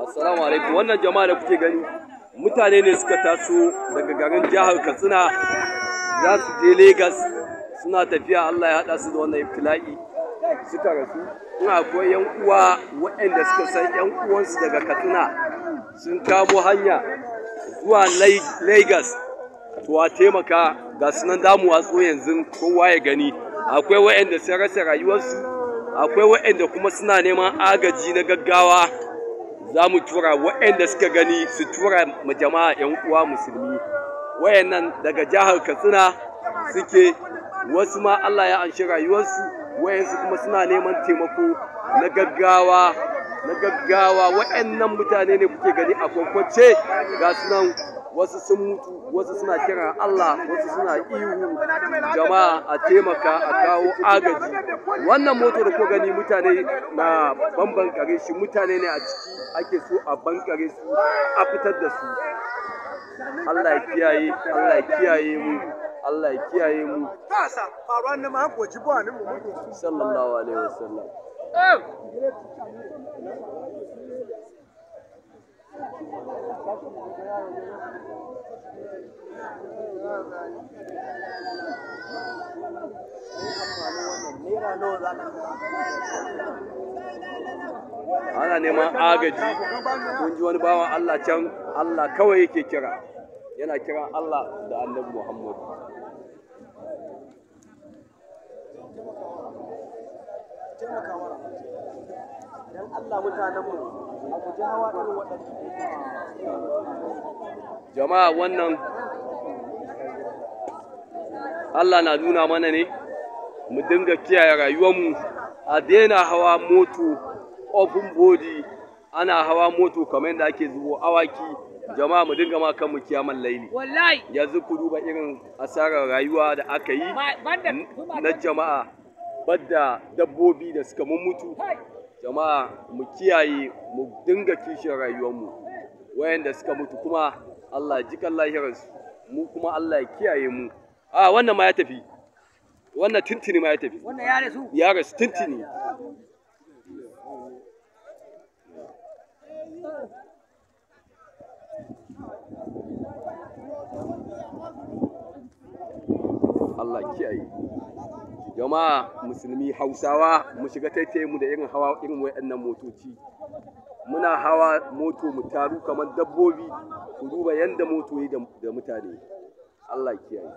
Assalamu alaikum. Wannan jama'a da kuke gani mutane ne suka taso daga garin jihar Katsina za su je Legas, suna tafiya Allah ya haɗa su da wannan ibtila'i suka rasu. Ina akwai yan uwa waɗanda suka san yan uwansu daga Katsina sun kamo hanya zuwa Legas, to a taimaka ga sunan damu watso yanzu kowa ya gani. Akwai waɗanda sun rasa rayuwarsu, akwai waɗanda kuma suna neman agaji na gaggawa. Za mu tura waɗanda suka gani su tura ma jama'a 'yan uwa musulmi. Wayannan daga jihar Katsina suke, wasu ma Allah ya anshi rayuwarsu, wayansu kuma suna neman taimako na gaggawa. Wayannan mutane ne kuke gani a kwakwance ga sunan, wasu sun mutu, wasu suna kiran Allah, wasu suna ihu. Jama'a a taimaka a kawo agaji. Wannan moto da kuka gani mutane na bankare shi, mutane ne a ciki ake so a bankare su a fitar da su. Allah ya kiyaye, Allah ya kiyaye mu, Allah ya kiyaye mu. Sallallahu alaihi wasallam. Ana neman agaji. Kun ji wani bawan Allah can, Allah kawai yake kira, yana kiran Allah da Annabi Muhammad. Dan Allah mutanenmu a guji hawa irin waɗannan. Jama'a wannan Allah na nuna mana ne mu dinga kiyaye rayuwarmu, a daina hawa moto open body, ana hawa moto kamar yadda ake zubo awaki. Jama'a mu dinga ma kanmu kiyaman laili. Wallahi yanzu ku duba irin asarar rayuwa da aka yi na jama'a, badda dabbobi da suka mutu. Jama'a mu kiyaye, mu dinga kishin rayuwarmu. Wayanda suka mutu kuma Allah ji kan lahirarsu, mu kuma Allah ya kiyaye mu. Wannan ma ya tafi, wannan tintini ma ya tafi, wannan ya rasu tintini. Allah kiyaye. Jama'a musulmi Hausawa mu shiga taitaye mu da irin hawa irin wayannan motoci. Muna hawa moto mu taru kamar dabbobi, ku duba yanda moto yi da mutane. Allah kiyaye.